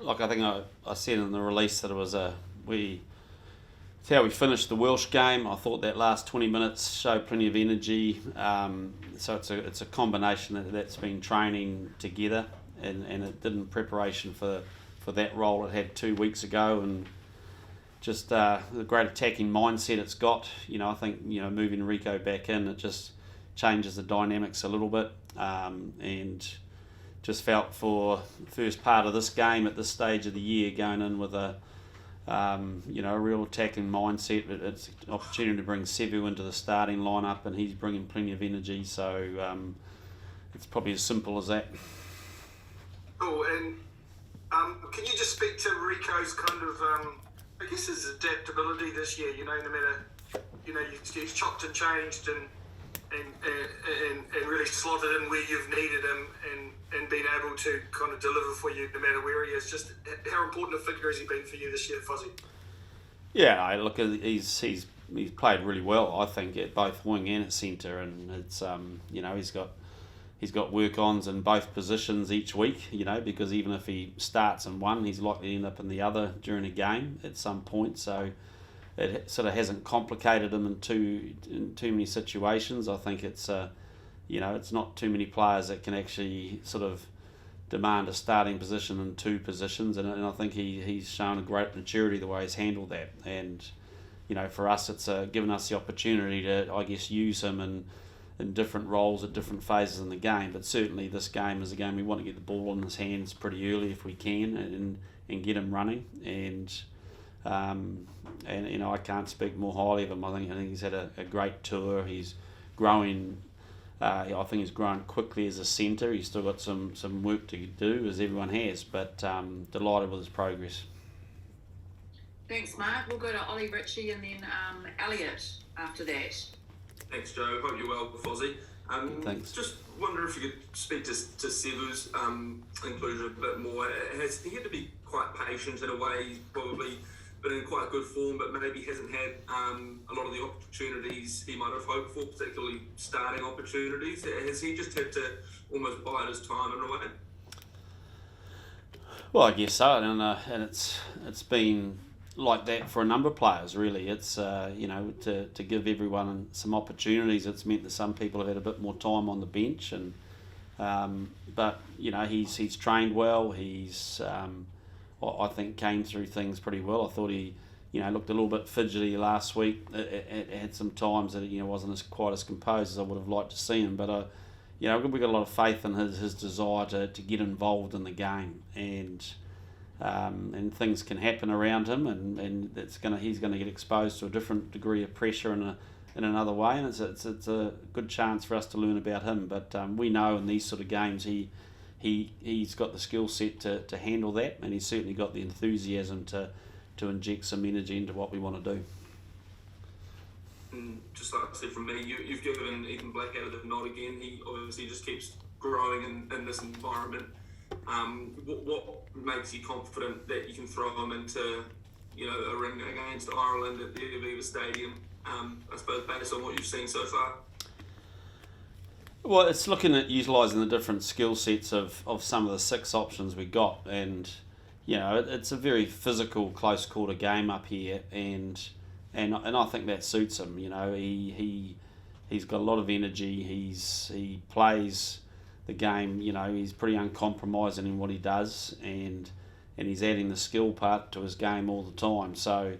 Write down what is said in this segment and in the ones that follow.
like I think I said in the release that it's how we finished the Welsh game. I thought that last 20 minutes showed plenty of energy. So it's a combination that's been training together, and it did in preparation for that role it had 2 weeks ago, and just the great attacking mindset it's got. I think moving Rico back in, it just changes the dynamics a little bit, and just felt for the first part of this game at this stage of the year, going in with a real attacking mindset. It's an opportunity to bring Sevu into the starting lineup, and he's bringing plenty of energy. So it's probably as simple as that. Cool. And can you just speak to Rico's kind of, I guess, his adaptability this year? No matter, he's chopped and changed and really slotted in where you've needed him, and been able to kind of deliver for you no matter where he is. Just how important a figure has he been for you this year, Fozzie? Yeah, look, he's played really well, I think, at both wing and at centre, and it's he's got work-ons in both positions each week, because even if he starts in one, he's likely to end up in the other during a game at some point. So it sort of hasn't complicated him in too many situations. I think it's it's not too many players that can actually sort of demand a starting position in two positions, and I think he's shown a great maturity the way he's handled that. And for us, it's given us the opportunity to, I guess, use him in different roles at different phases in the game. But certainly this game is a game we want to get the ball in his hands pretty early if we can, and get him running. And I can't speak more highly of him. I think he's had a great tour. He's growing. I think he's grown quickly as a centre. He's still got some work to do, as everyone has, but delighted with his progress. Thanks, Mark. We'll go to Ollie, Richie, and then Elliot after that. Thanks, Joe. Hope you're well, Fozzie. Thanks. Just wonder if you could speak to Sevu's inclusion a bit more. Has he had to be quite patient in a way? He's probably been in quite good form, but maybe hasn't had a lot of the opportunities he might have hoped for, particularly starting opportunities. Has he just had to almost bide his time in a way? Well, I guess so, and it's been like that for a number of players, really. It's to give everyone some opportunities. It's meant that some people have had a bit more time on the bench, and but he's trained well. He's I think came through things pretty well. I thought he looked a little bit fidgety last week. It had some times that wasn't quite as composed as I would have liked to see him. But we've got a lot of faith in his desire to get involved in the game, and things can happen around him, and he's going to get exposed to a different degree of pressure in another way, and it's a good chance for us to learn about him. But we know in these sort of games he's got the skill set to handle that, and he's certainly got the enthusiasm to inject some energy into what we want to do. Just like I said from me, you've given Ethan Blackadder the nod again. He obviously just keeps growing in this environment. What makes you confident that you can throw him into a ring against Ireland at the Aviva Stadium, I suppose, based on what you've seen so far? Well, it's looking at utilising the different skill sets of some of the six options we got, and it's a very physical, close quarter game up here, and I think that suits him. He's got a lot of energy. He plays the game. He's pretty uncompromising in what he does, and he's adding the skill part to his game all the time. So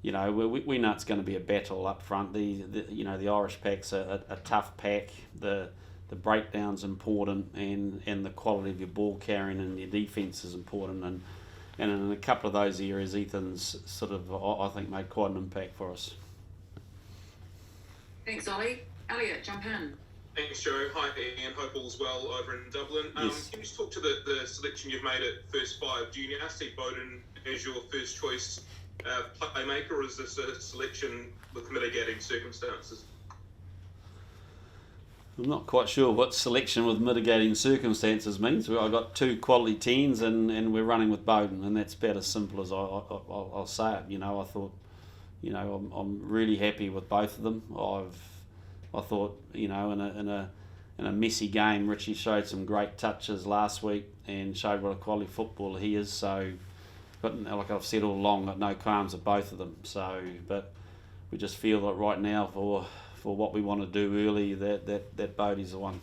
we know it's going to be a battle up front. The Irish pack's a tough pack. The breakdown's important, and the quality of your ball carrying and your defence is important. And in a couple of those areas, Ethan's sort of, I think, made quite an impact for us. Thanks, Ollie. Elliot, jump in. Thanks, Joe. Hi, Ian. Hope all's well over in Dublin. Yes. Can you just talk to the selection you've made at first five? Do you now see Bowden as your first choice playmaker, or is this a selection with mitigating circumstances? I'm not quite sure what selection with mitigating circumstances means. I've got two quality 10s, and we're running with Bowden, and that's about as simple as I'll say it. I thought, I'm really happy with both of them. I thought, in a messy game, Richie showed some great touches last week, and showed what a quality footballer he is. So, but like I've said all along, got no qualms of both of them. So, but we just feel that right now for what we want to do early, that Bodie's the one.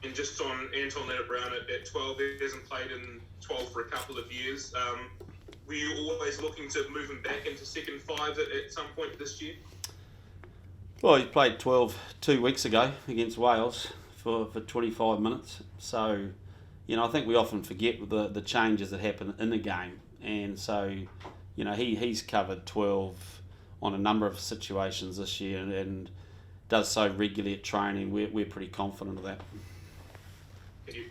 And just on Anton Leonard-Brown at 12, he hasn't played in 12 for a couple of years. Were you always looking to move him back into second five at some point this year? Well, he played 12 2 weeks ago against Wales for 25 minutes. So, I think we often forget the changes that happen in the game. And so, he's covered 12 on a number of situations this year and does so regularly at training. We're pretty confident of that. Thank you.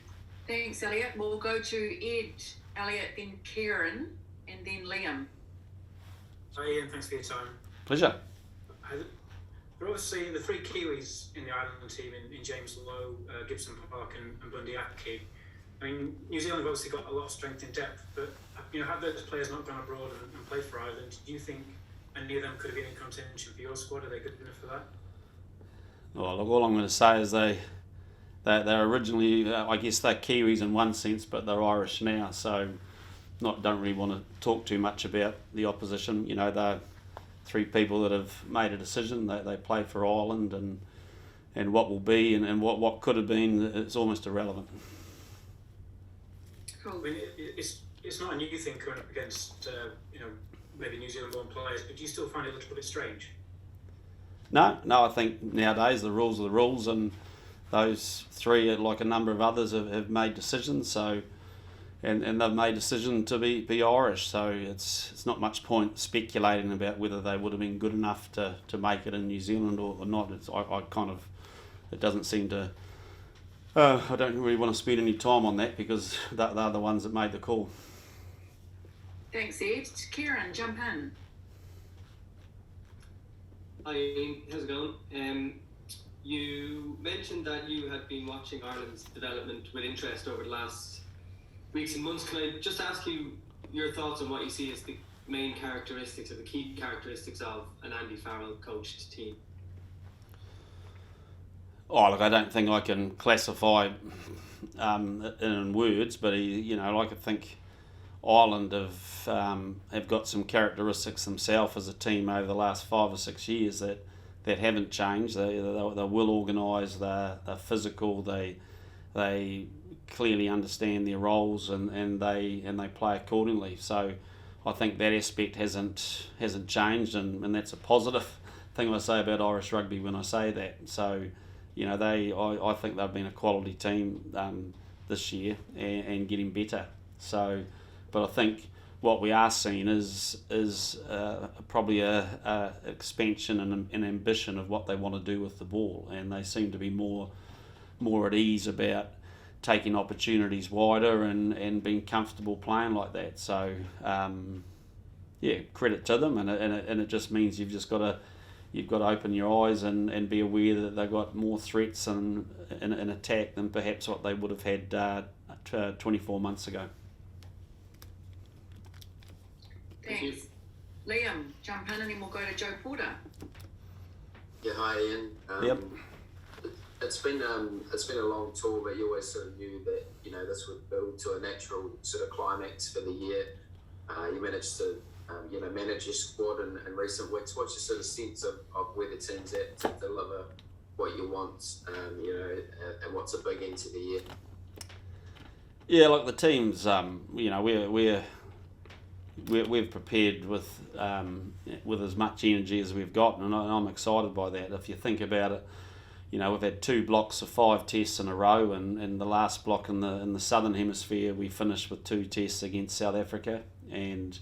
Thanks, Elliot. We'll go to Ed, Elliot, then Kieran, and then Liam. Hi Ian, thanks for your time. Pleasure. We're obviously the three Kiwis in the Ireland team in James Lowe, Gibson Park and Bundy Aki. I mean, New Zealand have obviously got a lot of strength in depth, but had those players not gone abroad and played for Ireland, do you think any of them could have been in contention for your squad? Are they good enough for that? Well, look, all I'm going to say is they're originally, I guess they're Kiwis in one sense, but they're Irish now, so don't really want to talk too much about the opposition. They're three people that have made a decision. They play for Ireland, and what will be and what could have been, it's almost irrelevant. Cool. I mean, it's not a new thing going up against maybe New Zealand-born players, but do you still find it a little bit strange? No, I think nowadays the rules are the rules, and those three, like a number of others, have made decisions. So, and they've made a decision to be Irish. So it's not much point speculating about whether they would have been good enough to make it in New Zealand or not. It doesn't seem to. I don't really want to spend any time on that because they're the ones that made the call. Thanks, Ed. Kieran, jump in. Hi Ian, how's it going? You mentioned that you had been watching Ireland's development with interest over the last weeks and months. Can I just ask you your thoughts on what you see as the main characteristics or the key characteristics of an Andy Farrell coached team? Oh, look, I don't think I can classify in words, but I think Ireland have got some characteristics themselves as a team over the last 5 or 6 years that haven't changed. They're well organised. They're physical. They clearly understand their roles and they play accordingly. So I think that aspect hasn't changed, and that's a positive thing I say about Irish rugby when I say that. So I think they've been a quality team this year and getting better. So. But I think what we are seeing is probably a expansion and an ambition of what they want to do with the ball, and they seem to be more at ease about taking opportunities wider and being comfortable playing like that. So credit to them, and it just means you've got to open your eyes and be aware that they've got more threats in attack than perhaps what they would have had 24 months ago. Thanks. Liam, jump in and then we'll go to Joe Porter. Yeah, hi Ian. Yep. It's been a long tour, but you always sort of knew that this would build to a natural sort of climax for the year. You managed to manage your squad in recent weeks. What's your sort of sense of where the team's at to deliver what you want? And what's a big end to the year? Yeah, look, the team's we've prepared with as much energy as we've got, and I'm excited by that. If you think about it, we've had 2 blocks of 5 tests in a row, and the last block in the southern hemisphere we finished with 2 tests against South Africa, and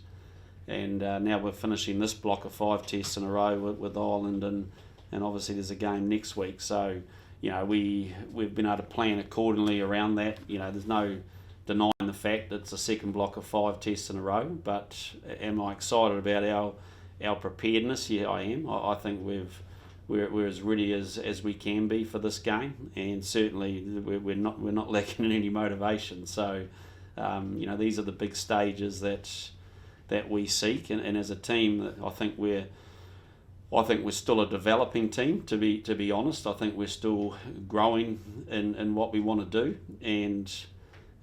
now we're finishing this block of 5 tests in a row with Ireland, and obviously there's a game next week. So we've been able to plan accordingly around that. There's no denying the fact it's a second block of 5 tests in a row, but am I excited about our preparedness? Yeah, I am. I think we're as ready as we can be for this game, and certainly we're not lacking in any motivation. So these are the big stages that we seek, and as a team, I think we're still a developing team. To be honest, I think we're still growing in what we want to do, and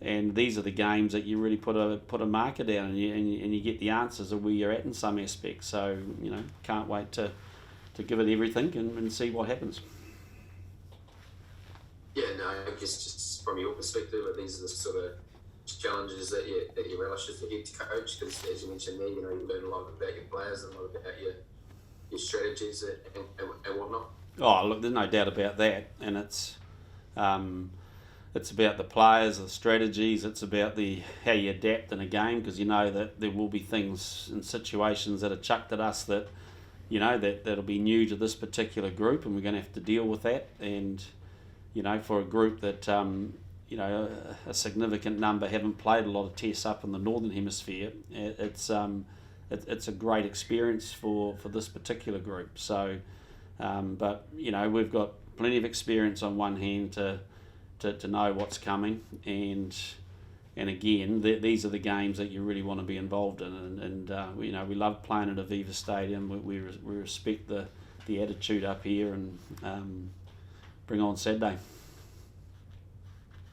and these are the games that you really put a marker down, and you get the answers of where you're at in some aspects. So can't wait to give it everything and see what happens. Yeah, no, I guess just from your perspective, these are the sort of challenges that you relish as the head coach, because as you mentioned there, you learn a lot about your players and a lot about your strategies and whatnot. Oh, look, there's no doubt about that, and it's about the players, the strategies. It's about how you adapt in a game, because you know that there will be things and situations that are chucked at us that that'll be new to this particular group, and we're going to have to deal with that. And for a group that a significant number haven't played a lot of tests up in the Northern Hemisphere, it's a great experience for this particular group. So, but we've got plenty of experience on one hand to know what's coming, and again, these are the games that you really want to be involved in, and we love playing at Aviva Stadium. We respect the attitude up here, and bring on Saturday.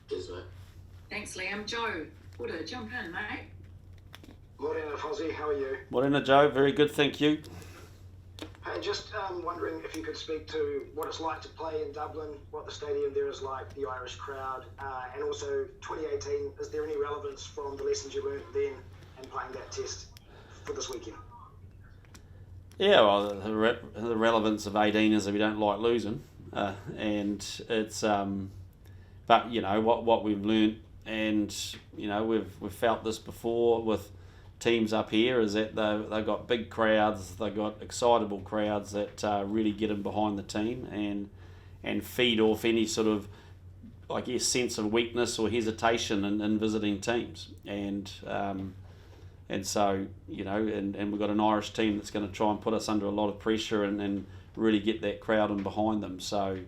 Cheers, mate. Thanks, Liam. Joe, jump in, mate. Morena, Fozzie, how are you? Morena, Joe. Very good, thank you. Hey, just wondering if you could speak to what it's like to play in Dublin, what the stadium there is like, the Irish crowd, and also 2018, is there any relevance from the lessons you learned then and playing that test for this weekend? Yeah, well, the relevance of 18 is that we don't like losing, and it's but what we've learnt, and we've felt this before with teams up here, is that they've got big crowds, they've got excitable crowds that really get in behind the team and feed off any sort of, I guess, sense of weakness or hesitation in visiting teams, and so and we've got an Irish team that's going to try and put us under a lot of pressure and really get that crowd in behind them. So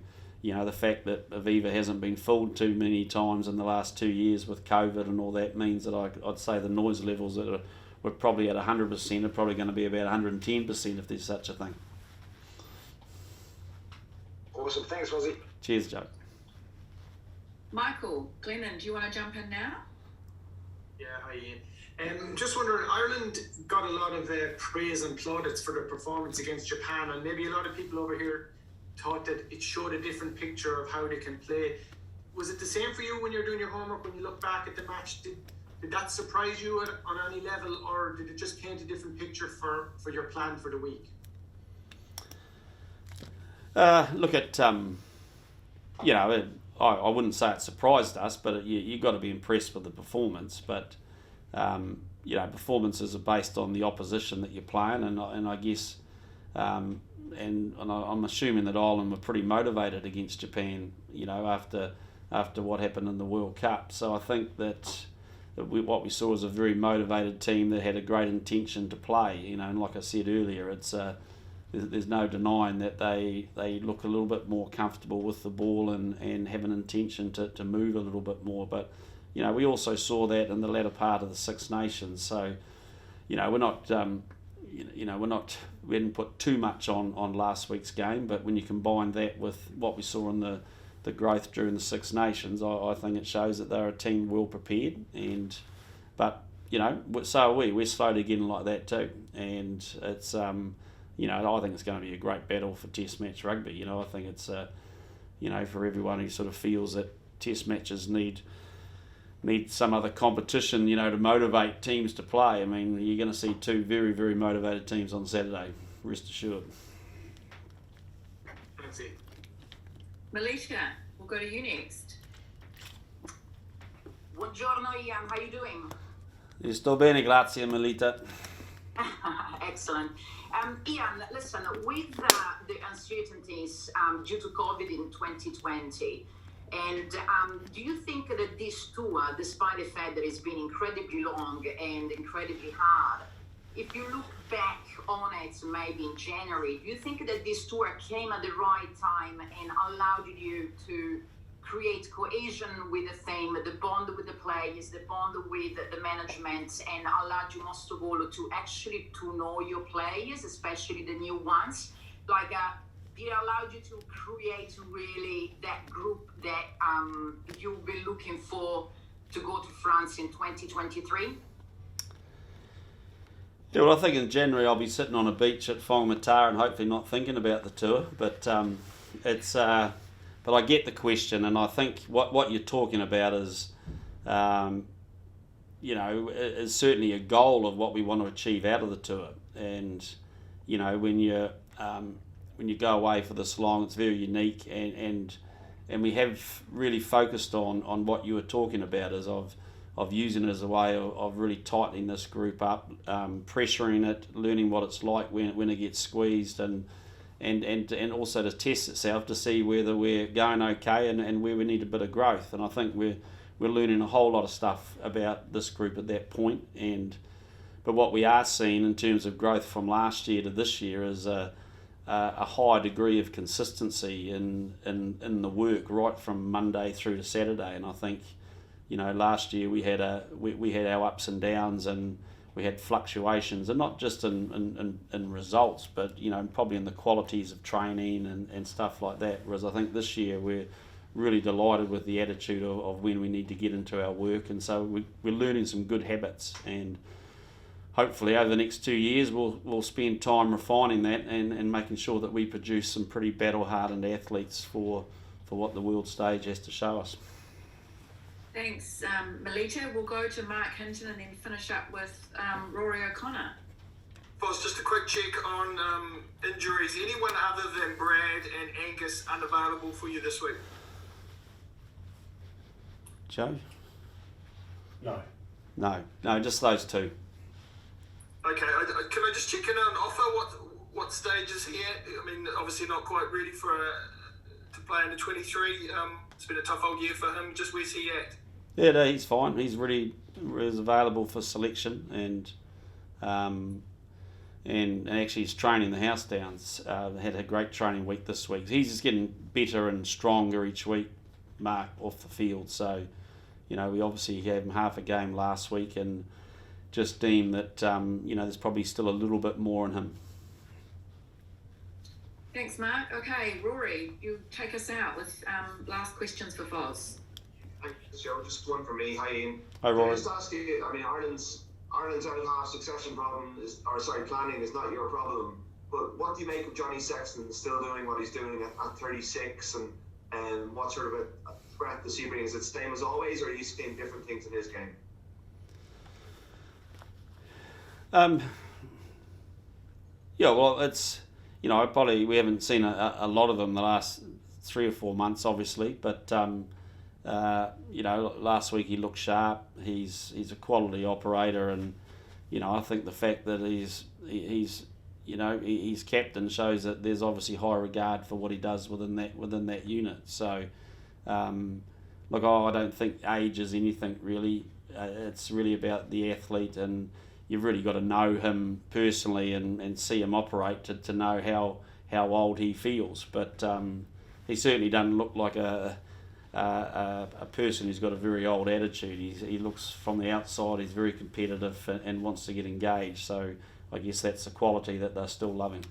the fact that Aviva hasn't been filled too many times in the last 2 years with COVID and all that means that I'd say the noise levels that we're probably at 100% are probably going to be about 110% if there's such a thing. Awesome, thanks, Fozzie. Cheers, Joe. Michael, Glennon, do you want to jump in now? Yeah, hi Ian. Just wondering, Ireland got a lot of praise and plaudits for their performance against Japan, and maybe a lot of people over here thought that it showed a different picture of how they can play. Was it the same for you when you're doing your homework, when you look back at the match? Did that surprise you on any level, or did it just paint a different picture for your plan for the week? Look at, I wouldn't say it surprised us, but you've got to be impressed with the performance. But, performances are based on the opposition that you're playing, and I guess, and I'm assuming that Ireland were pretty motivated against Japan, after what happened in the World Cup. So I think that what we saw was a very motivated team that had a great intention to play, and like I said earlier, it's there's no denying that they look a little bit more comfortable with the ball and have an intention to move a little bit more. But we also saw that in the latter part of the Six Nations. So we're not we didn't put too much on last week's game, but when you combine that with what we saw in the growth during the Six Nations, I think it shows that they're a team well prepared. But so are we. We're slowly getting like that too, and it's I think it's going to be a great battle for Test match rugby. I think it's for everyone who sort of feels that Test matches need some other competition, to motivate teams to play. I mean, you're going to see two very, very motivated teams on Saturday, rest assured. Thanks, Ian. Melita, we'll go to you next. Buongiorno, Ian. How are you doing? Sto bene, grazie, Melita. Excellent. Ian, listen, with the uncertainties due to COVID in 2020, and do you think that this tour, despite the fact that it's been incredibly long and incredibly hard, if you look back on it maybe in January, do you think that this tour came at the right time and allowed you to create cohesion with the team, the bond with the players, the bond with the management, and allowed you most of all to actually to know your players, especially the new ones? Like, it allowed you to create really that group that you've been looking for to go to France in 2023? Yeah, well, I think in January I'll be sitting on a beach at Whangamata and hopefully not thinking about the tour. But but I get the question, and I think what you're talking about is, is certainly a goal of what we want to achieve out of the tour. And when you go away for this long, it's very unique, and we have really focused on what you were talking about, is of using it as a way of really tightening this group up, pressuring it, learning what it's like when it gets squeezed, and also to test itself to see whether we're going okay and where we need a bit of growth. And I think we're learning a whole lot of stuff about this group at that point. But what we are seeing in terms of growth from last year to this year is a high degree of consistency in the work right from Monday through to Saturday. And I think, last year we had our ups and downs, and we had fluctuations, and not just in results, but probably in the qualities of training and stuff like that. Whereas I think this year we're really delighted with the attitude of when we need to get into our work, and so we're learning some good habits, and hopefully over the next 2 years we'll spend time refining that and making sure that we produce some pretty battle-hardened athletes for what the world stage has to show us. Thanks, Melita. We'll go to Mark Hinton and then finish up with Rory O'Connor. Boss, just a quick check on injuries. Anyone other than Brad and Angus unavailable for you this week? Joe? No, just those two. Okay, can I just check in on Offa? What stage is he at? I mean, obviously not quite ready to play in the 23. It's been a tough old year for him. Just where's he at? Yeah, no, he's fine. He's is available for selection, and actually he's training the house downs. Had a great training week this week. He's just getting better and stronger each week, Mark, off the field. So, we obviously gave him half a game last week, and just deem that there's probably still a little bit more in him. Thanks, Mark. Okay, Rory, you take us out with last questions for Foz. Thanks, Joe. Just one for me. Hi, Ian. Hi, Rory. Can I just ask you, Ireland's out-half succession planning is not your problem, but what do you make of Johnny Sexton still doing what he's doing at 36, and what sort of a threat does he bring? Is it the same as always, or are you seeing different things in his game? Yeah, well, it's, we haven't seen a lot of them the last 3 or 4 months, obviously, but last week he looked sharp. He's a quality operator, and I think the fact that he's captain shows that there's obviously high regard for what he does within that unit. So, I don't think age is anything really. It's really about the athlete, and you've really got to know him personally and see him operate to know how old he feels. But he certainly doesn't look like a person who's got a very old attitude. He looks from the outside, he's very competitive and wants to get engaged. So I guess that's a quality that they're still loving.